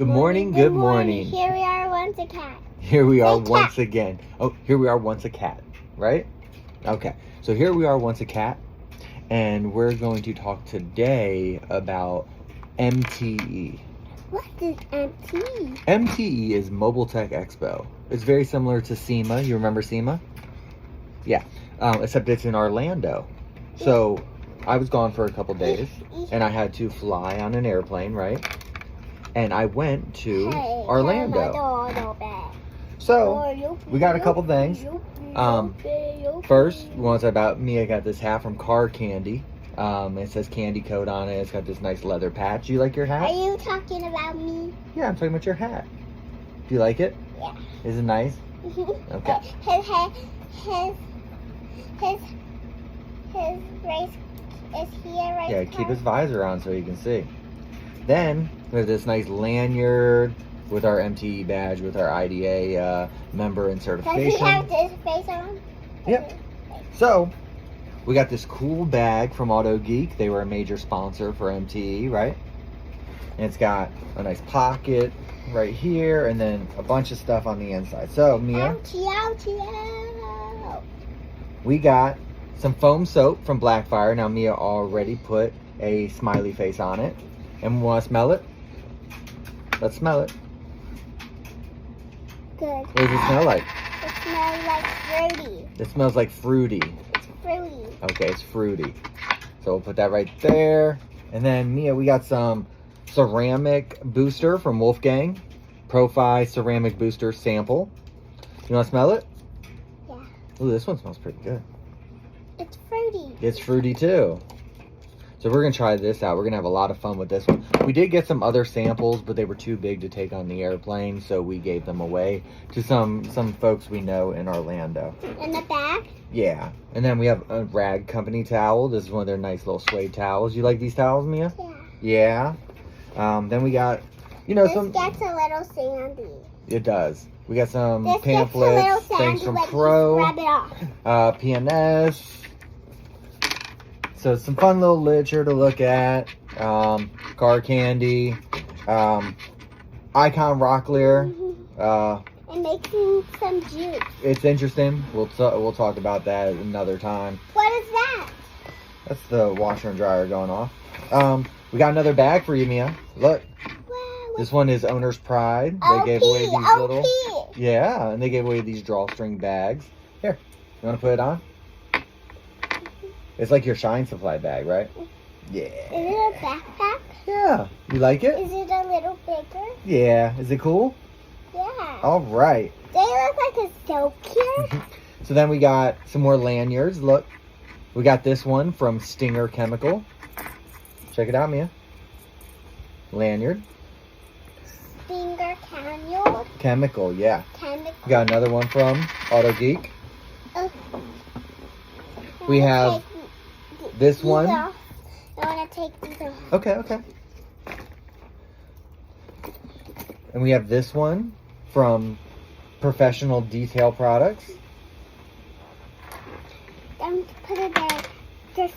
Good morning, good morning. Here we are once a cat. Here we are Say once cat. again. Oh, here we are once a cat, right? Okay, so here we are once a cat, and we're going to talk today about MTE. What is MT? MTE is Mobile Tech Expo. It's very similar to SEMA. You remember SEMA? Yeah, except it's in Orlando. So I was gone for a couple days, and I had to fly on an airplane, right? And I went to Orlando. So we got a couple things. First, we want to talk about Mia got this hat from Car Candy. It says candy coat on it. It's got this nice leather patch. You like your hat? Are you talking about me? Yeah, I'm talking about your hat. Do you like it? Yeah. Is it nice? Okay. His race is here right Yeah, keep his visor on so you can see. Then we have this nice lanyard with our MTE badge, with our IDA member and Does certification. he have his face on? Yep. So we got this cool bag from Auto Geek. They were a major sponsor for MTE, right? And it's got a nice pocket right here, and then a bunch of stuff on the inside. So Mia, we got some foam soap from Blackfire. Now Mia already put a smiley face on it. And we want to smell it? Let's smell it. Good. What does it smell like? It smells like fruity. It smells like fruity. It's fruity. Okay, it's fruity. So we'll put that right there. And then Mia, we got some ceramic booster from Wolfgang. Profi ceramic booster sample. You want to smell it? Yeah. Ooh, this one smells pretty good. It's fruity. It's fruity too. So we're going to try this out. We're going to have a lot of fun with this one. We did get some other samples, but they were too big to take on the airplane, so we gave them away to some folks we know in Orlando. In the back? Yeah. And then we have a Rag Company towel. This is one of their nice little suede towels. You like these towels, Mia? Yeah. Yeah. Then we got, you know, This gets a little sandy. It does. We got some This pamphlets, gets a little things sandy, from like Pro, just rub it off. PNS. So some fun little literature to look at. Car Candy, Icon Rocklear. And making some juice. It's interesting. We'll talk about that another time. What is that? That's the washer and dryer going off. We got another bag for you, Mia. Look, Wow. this one is Owner's Pride. They gave away these little. Yeah, and they gave away these drawstring bags. Here, you want to put it on? It's like your Shine Supply bag, right? Yeah. Is it a backpack? Yeah. You like it? Is it a little bigger? Yeah. Is it cool? Yeah. All right. They look like it's so cute. So then we got some more lanyards. Look, we got this one from Stinger Chemical. Check it out, Mia. Lanyard. Finger canyon. Chemical, yeah. Chemical. We got another one from Auto Geek. We have this one. I want to take these off. Okay. And we have this one from Professional Detail Products. I'm put it there. Just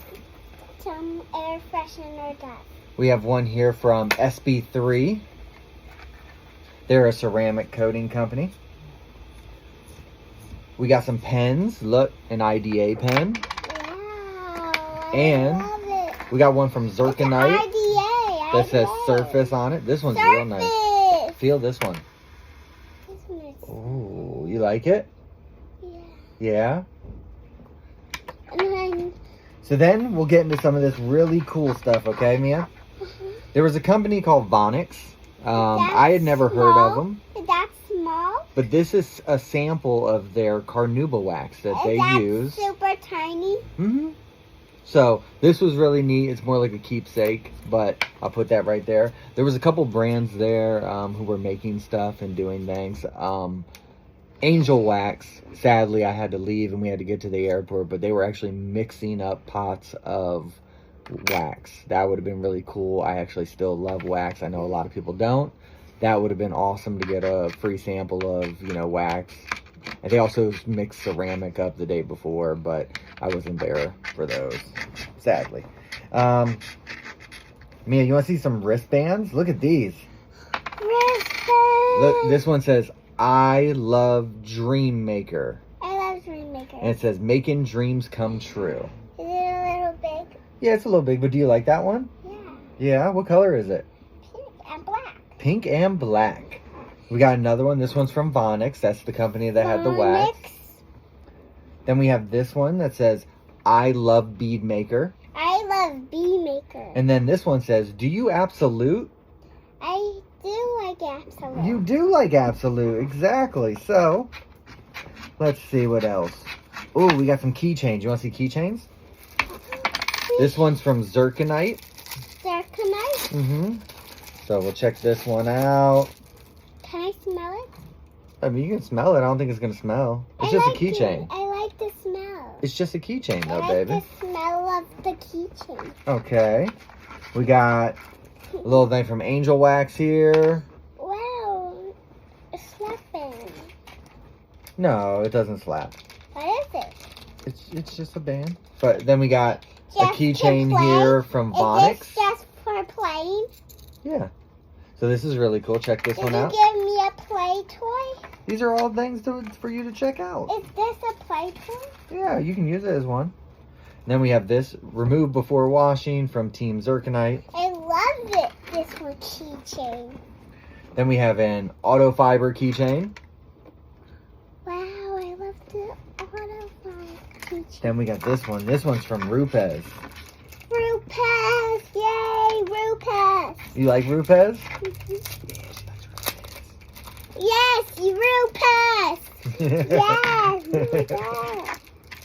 some air freshener dust. We have one here from SB3. They're a ceramic coating company. We got some pens. Look, an IDA pen. Wow. And I love it. we got one from It's an Zirconite IDA. that says Surface on it. This one's real nice. Surface. Feel this one. This one is. Ooh, you like it? Yeah. Yeah? And then. So then we'll get into some of this really cool stuff, okay, Mia? There was a company called Vonix. I had never heard of them. That's small. But this is a sample of their carnauba wax that they use. Super tiny. So this was really neat. It's more like a keepsake, but I'll put that right there. There was a couple brands there who were making stuff and doing things. Angel Wax, sadly, I had to leave and we had to get to the airport, but they were actually mixing up pots of wax. That would have been really cool. I actually still love wax. I know a lot of people don't. That would have been awesome to get a free sample of, wax. And they also mixed ceramic up the day before, but I wasn't there for those, sadly. Mia, you want to see some wristbands? Look at these. Wristbands. Look, this one says, I love Dream Maker. I love Dream Maker. And it says, making dreams come true. Is it a little big? Yeah, it's a little big, but do you like that one? Yeah. Yeah, what color is it? Pink and black. Pink and black. We got another one. This one's from Vonix. That's the company that had the wax. Then we have this one that says, I love Bead Maker. I love Bead Maker. And then this one says, do you absolute? I do like Absolute. You do like absolute, exactly. So, let's see what else. Oh, we got some keychains. You want to see keychains? This one's from Zirconite. Zirconite? Mm-hmm. So we'll check this one out. Can I smell it? I mean, you can smell it. I don't think it's going to smell. It's just a keychain. I like the smell. It's just a keychain, though, I like baby. the smell of the keychain. Okay. We got a little thing from Angel Wax here. Wow. It's slapping. No, it doesn't slap. What is it? It's just a band. But then we got a Just to keychain play? here from Vonix. Is this just for playing? Yeah. So this is really cool. Check this Did one you out. give me a play toy? These are all things for you to check out. Is this a play toy? Yeah, you can use it as one. And then we have this remove before washing from Team Zirconite. I love it. This one keychain. Then we have an auto fiber keychain. Wow, I love the auto keychain. Then we got this one. This one's from Rupes. Rupes! Yay, Rupes! You like Rupes? Yes, Rupes! Yes, Rupes!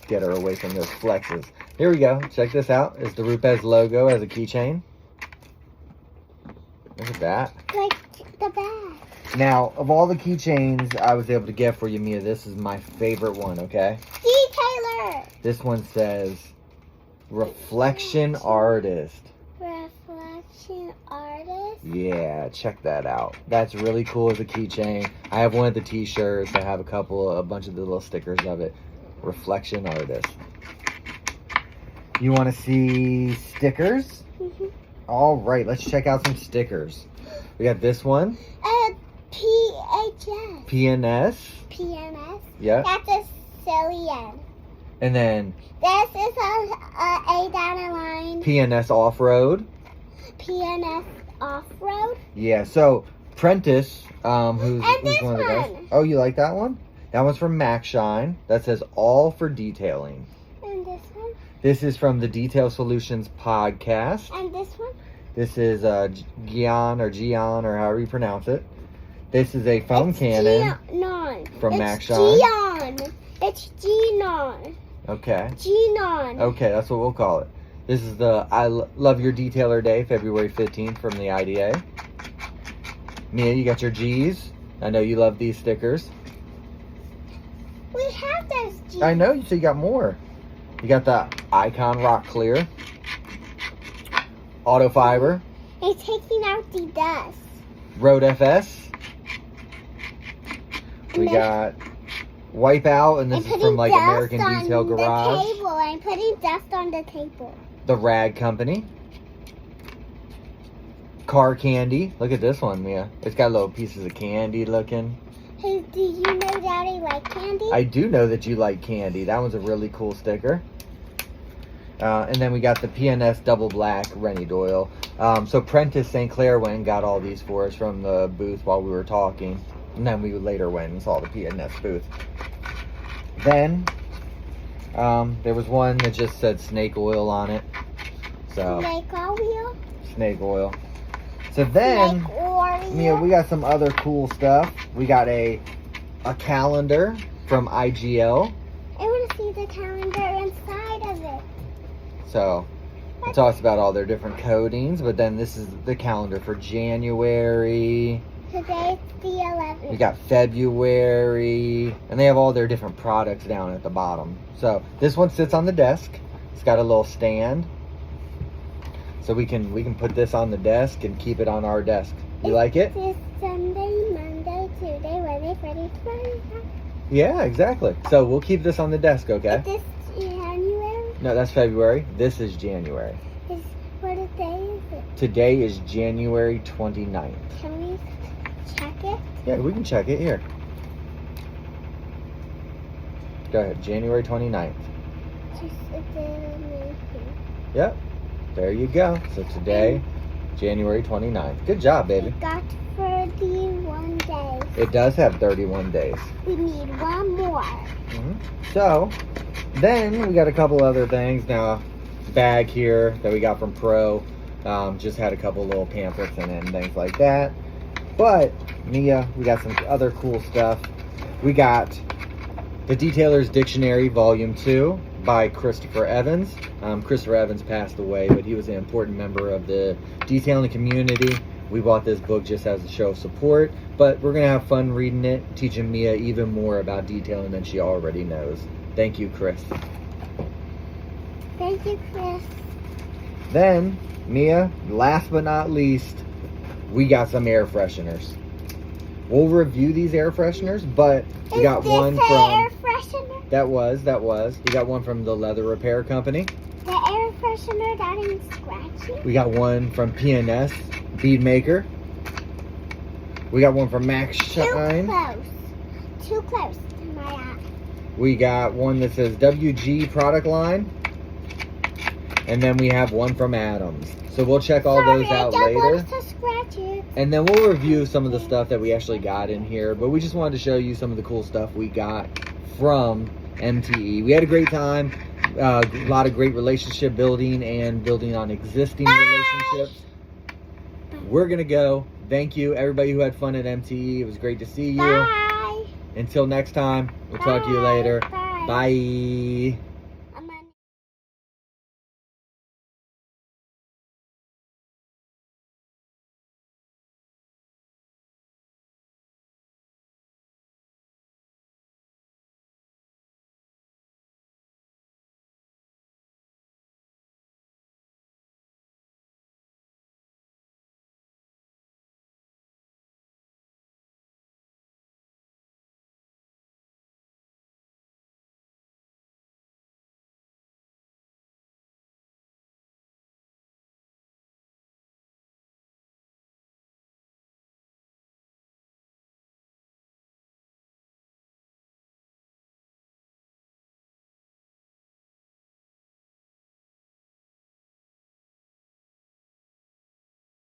Get her away from those flexes. Here we go. Check this out. It's the Rupes logo as a keychain. Look at that. Like the bag. Now, of all the keychains I was able to get for you, Mia, this is my favorite one, okay? Detailer! This one says, Reflection Artist. Reflection Artist? Yeah, check that out. That's really cool as a keychain. I have one of the t-shirts. I have a bunch of the little stickers of it. Reflection Artist. You want to see stickers? Mm-hmm. All right, let's check out some stickers. We got this one. PHS. PNS. PNS? Yeah. That's a silly N. And then This is a down the line. PNS Off-Road. PNS Off-Road. Yeah, so Prentice, who's this one of the guys. one. Oh, you like that one? That one's from Maxshine. That says all for detailing. And this one. This is from the Detail Solutions podcast. And this one. This is Gian or however you pronounce it. This is a foam cannon from Maxshine. Gian. It's Gian. Okay. Gian. Okay, that's what we'll call it. This is the Love Your Detailer Day, February 15th from the IDA. Mia, you got your G's. I know you love these stickers. We have those G's. I know, so you got more. You got the Icon Rock Clear. Auto Fiber. It's taking out the dust. Road FS. We And got Wipeout, and this is from like American Detail Garage. The table. I'm putting dust on the table. The Rag Company. Car Candy. Look at this one, Mia. It's got little pieces of candy looking. Hey, do you know Daddy like candy? I do know that you like candy. That one's a really cool sticker. And then we got the PNS Double Black Rennie Doyle. So Prentice St. Clair went and got all these for us from the booth while we were talking. And then we later went and saw the PNS booth. Then there was one that just said snake oil on it. So Snake oil? snake oil. So then, Snake oil? Mia, we got some other cool stuff. We got a calendar from IGL. I want to see the calendar inside of it. So it talks about all their different coatings, but then this is the calendar for January. Today's the 11th. We got February, and they have all their different products down at the bottom. So this one sits on the desk. It's got a little stand, so we can put this on the desk and keep it on our desk. You like it? It's Sunday, Monday, Tuesday, Wednesday, Friday, Friday. Yeah, exactly. So we'll keep this on the desk, okay? Is this January? No, that's February. This is January. What day is it? Today is January 29th. Can we check it? Yeah, we can check it here. Go ahead, January 29th. Just a little maybe. Yep, there you go. So today, January 29th. Good job, baby. We got 31 days. It does have 31 days. We need one more. So, then we got a couple other things. Now, bag here that we got from Pro. Just had a couple little pamphlets in it and things like that. But, Mia, we got some other cool stuff. We got the Detailer's Dictionary, Volume 2 by Christopher Evans. Christopher Evans passed away, but he was an important member of the detailing community. We bought this book just as a show of support, but we're going to have fun reading it, teaching Mia even more about detailing than she already knows. Thank you, Chris. Thank you, Chris. Then, Mia, last but not least, we got some air fresheners. We'll review these air fresheners, but we got one from... air freshener? That was. We got one from the Leather Repair Company. The air freshener that ain't scratchy? We got one from P&S Bead Maker. We got one from Maxshine. Too close to my eye. We got one that says WG product line. And then we have one from Adams. So we'll check all those out later. To scratch it. And then we'll review some of the stuff that we actually got in here. But we just wanted to show you some of the cool stuff we got from MTE. We had a great time. A lot of great relationship building and building on existing relationships. We're going to go. Thank you, everybody who had fun at MTE. It was great to see you. Bye. Until next time, we'll talk to you later. Bye. Bye.